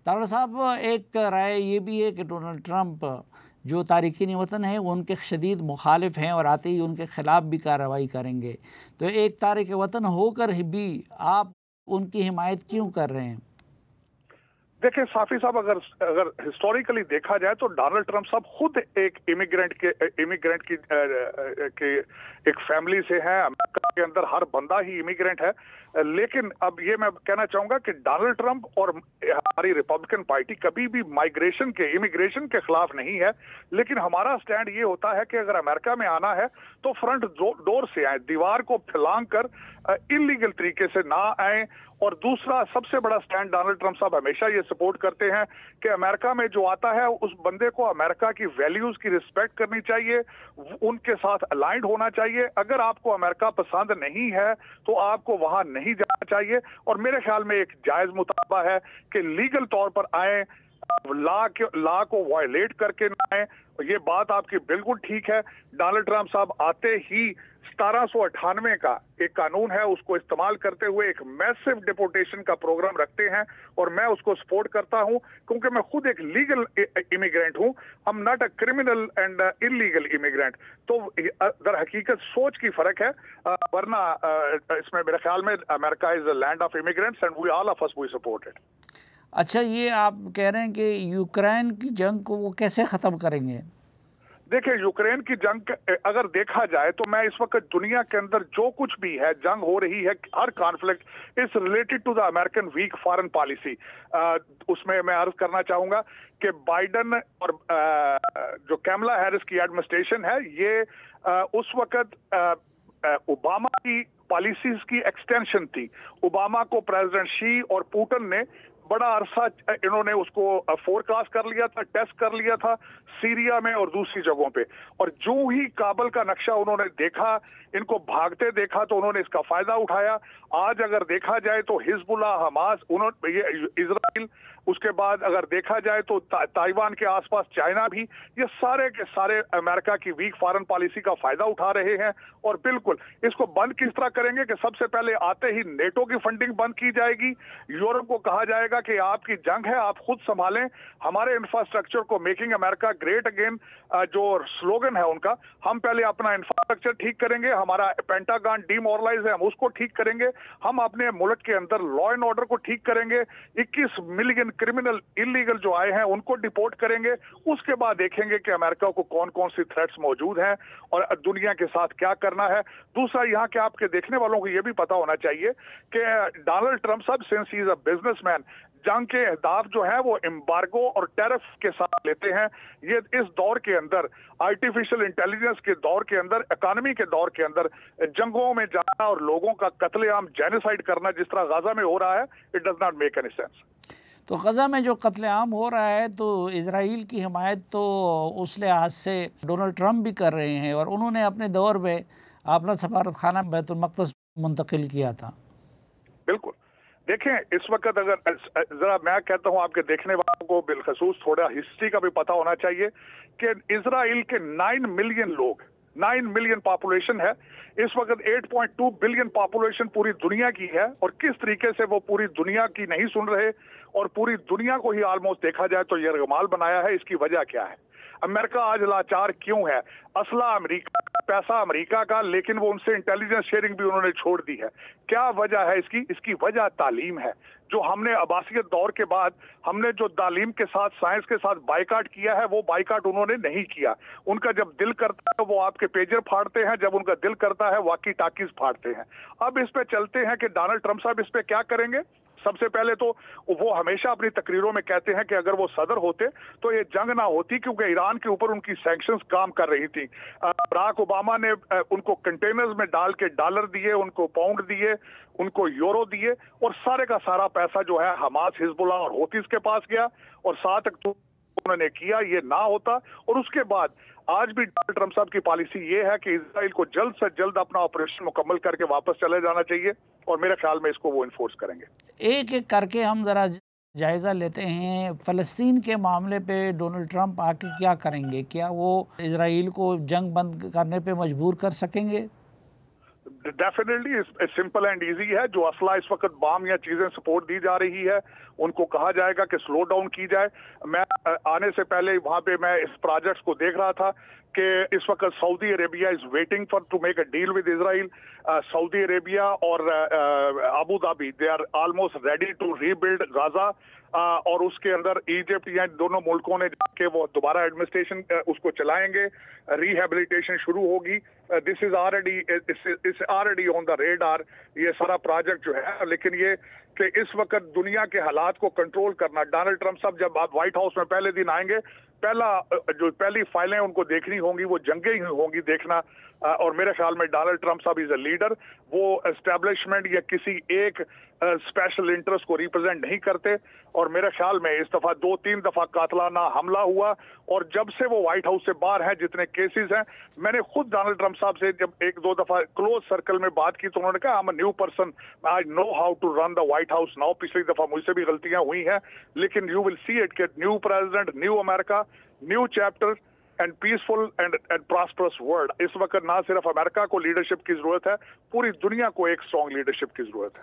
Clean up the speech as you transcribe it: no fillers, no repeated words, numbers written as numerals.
तारा साहब, एक राय ये भी है कि डोनाल्ड ट्रंप जो तारकीन वतन हैं वो उनके शदीद मुखालिफ हैं और आते ही उनके ख़िलाफ़ भी कार्रवाई करेंगे। तो एक तारिक वतन होकर भी आप उनकी हिमायत क्यों कर रहे हैं? देखिए साफी साहब, अगर अगर हिस्टोरिकली देखा जाए तो डोनाल्ड ट्रंप साहब खुद एक इमिग्रेंट के एक फैमिली से हैं। अमेरिका के अंदर हर बंदा ही इमिग्रेंट है। लेकिन अब ये मैं कहना चाहूंगा कि डोनाल्ड ट्रंप और हमारी रिपब्लिकन पार्टी कभी भी इमिग्रेशन के खिलाफ नहीं है। लेकिन हमारा स्टैंड ये होता है कि अगर अमेरिका में आना है तो फ्रंट डोर से आए, दीवार को फैलांग कर इलीगल तरीके से ना आए। और दूसरा सबसे बड़ा स्टैंड डोनाल्ड ट्रंप साहब हमेशा ये सपोर्ट करते हैं कि अमेरिका में जो आता है उस बंदे को अमेरिका की वैल्यूज की रिस्पेक्ट करनी चाहिए, उनके साथ अलाइंड होना चाहिए। अगर आपको अमेरिका पसंद नहीं है तो आपको वहां नहीं जाना चाहिए। और मेरे ख्याल में एक जायज मुतालबा है कि लीगल तौर पर आए, लॉ को वायलेट करके ना आए। ये बात आपकी बिल्कुल ठीक है। डोनाल्ड ट्रंप साहब आते ही 1798 का एक कानून है, उसको इस्तेमाल करते हुए एक मैसिव डिपोर्टेशन का प्रोग्राम रखते हैं और मैं उसको सपोर्ट करता हूं क्योंकि मैं खुद एक लीगल इमिग्रेंट हूं। I am not a criminal and illegal immigrant. तो दर हकीकत सोच की फर्क है, वरना इसमें मेरे ख्याल में America is a land of immigrants and we all of us we support it. अच्छा, ये आप कह रहे हैं कि यूक्रेन की जंग को वो कैसे ख़त्म करेंगे? देखिए, यूक्रेन की जंग अगर देखा जाए तो मैं इस वक्त दुनिया के अंदर जो कुछ भी है, जंग हो रही है, हर conflict is related to the American weak foreign policy. उसमें मैं अर्ज करना चाहूंगा कि बाइडन और जो कैमला हैरिस की एडमिनिस्ट्रेशन है, ये उस वक्त ओबामा की पॉलिसीज की एक्सटेंशन थी। ओबामा को प्रेसिडेंट शी और पुतिन ने बड़ा अरसा इन्होंने उसको फोरकास्ट कर लिया था, टेस्ट कर लिया था सीरिया में और दूसरी जगहों पे। और जो ही काबल का नक्शा उन्होंने देखा, इनको भागते देखा, तो उन्होंने इसका फायदा उठाया। आज अगर देखा जाए तो हिजबुल्लाह, हमास, उन्होंने ये इजराइल, उसके बाद अगर देखा जाए तो ताइवान के आसपास चाइना भी, ये सारे के सारे अमेरिका की वीक फॉरेन पॉलिसी का फायदा उठा रहे हैं। और बिल्कुल इसको बंद किस तरह करेंगे कि सबसे पहले आते ही नेटो की फंडिंग बंद की जाएगी। यूरोप को कहा जाएगा कि आपकी जंग है, आप खुद संभालें। हमारे इंफ्रास्ट्रक्चर को, मेकिंग अमेरिका ग्रेट अगेन जो स्लोगन है उनका, हम पहले अपना इंफ्रास्ट्रक्चर ठीक करेंगे, हमारा पेंटागन डीमोरलाइज है, हम उसको ठीक करेंगे, हम अपने मुल्क के अंदर लॉ एंड ऑर्डर को ठीक करेंगे, 21 मिलियन क्रिमिनल इलीगल जो आए हैं उनको डिपोर्ट करेंगे। उसके बाद देखेंगे कि अमेरिका को कौन कौन सी थ्रेट्स मौजूद हैं और दुनिया के साथ क्या करना है। दूसरा, यहाँ के आपके देखने वालों को यह भी पता होना चाहिए कि डोनाल्ड ट्रंप साहब since he is a businessman, जंग के अहदाफ जो है वो एम्बार्गो और टैरिफ के साथ लेते हैं। ये इस दौर के अंदर, आर्टिफिशियल इंटेलिजेंस के दौर के अंदर, इकोनॉमी के दौर के अंदर जंगों में जाना और लोगों का कत्लेआम, जेनोसाइड करना जिस तरह गाजा में हो रहा है, it does not make any sense. तो गज़ा में जो कत्लेआम हो रहा है तो इज़राइल की हिमायत तो उस लिहाज से डोनाल्ड ट्रंप भी कर रहे हैं और उन्होंने अपने दौर में अपना सफारत खाना बैतुल मक़दस मुंतकिल किया था। बिल्कुल। देखें, इस वक्त अगर जरा मैं कहता हूं आपके देखने वालों को बिलखसूस थोड़ा हिस्ट्री का भी पता होना चाहिए कि इजराइल के 9 मिलियन लोग, 9 मिलियन पॉपुलेशन है इस वक्त, 8.2 बिलियन पॉपुलेशन पूरी दुनिया की है। और किस तरीके से वो पूरी दुनिया की नहीं सुन रहे और पूरी दुनिया को ही ऑलमोस्ट देखा जाए तो यरगमाल बनाया है, इसकी वजह क्या है? अमेरिका आज लाचार क्यों है? असला अमेरिका का, पैसा अमेरिका का, लेकिन वो उनसे इंटेलिजेंस शेयरिंग भी उन्होंने छोड़ दी है। क्या वजह है इसकी? इसकी वजह तालीम है। जो हमने अब्बासियत दौर के बाद हमने जो तालीम के साथ, साइंस के साथ बाइकाट किया है, वो बाइकाट उन्होंने नहीं किया। उनका जब दिल करता है वो आपके पेजर फाड़ते हैं, जब उनका दिल करता है वाकी टाकीज फाड़ते हैं। अब इस पे चलते हैं कि डोनाल्ड ट्रंप साहब इस पे क्या करेंगे। सबसे पहले तो वो हमेशा अपनी तकरीरों में कहते हैं कि अगर वो सदर होते तो ये जंग ना होती, क्योंकि ईरान के ऊपर उनकी सैंक्शंस काम कर रही थी। बराक ओबामा ने उनको कंटेनर्स में डाल के डॉलर दिए, उनको पाउंड दिए, उनको यूरो दिए, और सारे का सारा पैसा जो है हमास, हिजबुल्लाह और हौतीस के पास गया। और 7 अक्टूबर उन्होंने किया, ये ना होता। और उसके बाद आज भी डोनाल्ड ट्रंप साहब की पॉलिसी ये है कि इजराइल को जल्द से जल्द अपना ऑपरेशन मुकम्मल करके वापस चले जाना चाहिए, और मेरे ख्याल में इसको वो इन्फोर्स करेंगे। एक एक करके हम ज़रा जायज़ा लेते हैं। फ़लस्तीन के मामले पे डोनाल्ड ट्रंप आके क्या करेंगे? क्या वो इजराइल को जंग बंद करने पे मजबूर कर सकेंगे? डेफिनेटली सिंपल एंड इजी है। जो असला इस वक्त बाम या चीजें सपोर्ट दी जा रही है ان کو کہا جائے گا کہ سلو ڈاؤن کی جائے. میں آنے سے پہلے وہاں پہ میں اس پروجیکٹس کو دیکھ رہا تھا کہ اس وقت Saudi Arabia is waiting for to make a deal with Israel. Saudi Arabia اور Abu Dhabi they are almost ready to rebuild Gaza, اور اس کے اندر ایجپٹ یا دونوں ملکوں نے جا کے وہ دوبارہ ایڈمنسٹریشن اس کو چلائیں گے, ریہیبلیٹیشن شروع ہوگی. دس is already on the radar یہ سارا پروجیکٹ جو ہے. لیکن یہ کہ اس وقت دنیا کے حالات کو کنٹرول کرنا, ڈونلڈ ٹرمپ صاحب جب آپ وائٹ ہاؤس میں پہلے دن آئیں گے, پہلی فائلیں ان کو دیکھنی ہوں گی وہ جنگیں ہی ہوں گی دیکھنا. اور میرے خیال میں ڈونلڈ ٹرمپ صاحب از اے لیڈر, وہ اسٹیبلشمنٹ یا کسی ایک اسپیشل انٹرسٹ کو ریپرزینٹ نہیں کرتے. اور میرے خیال میں اس دفعہ 2-3 دفعہ قاتلانہ حملہ ہوا, اور جب سے وہ وائٹ ہاؤس سے باہر ہیں جتنے کیسز ہیں, میں نے خود ڈونلڈ ٹرمپ صاحب سے جب 1-2 دفعہ کلوز سرکل میں بات کی تو انہوں نے کہا I'm a new person, I know how to run the White House now. پچھلی دفعہ مجھ سے بھی غلطیاں ہوئی ہیں, لیکن you will see it کہ new president, new America, new chapter and peaceful and prosperous world. اس وقت نہ صرف امریکہ کو لیڈرشپ کی ضرورت ہے, پوری دنیا کو ایک اسٹرانگ لیڈرشپ کی ضرورت ہے.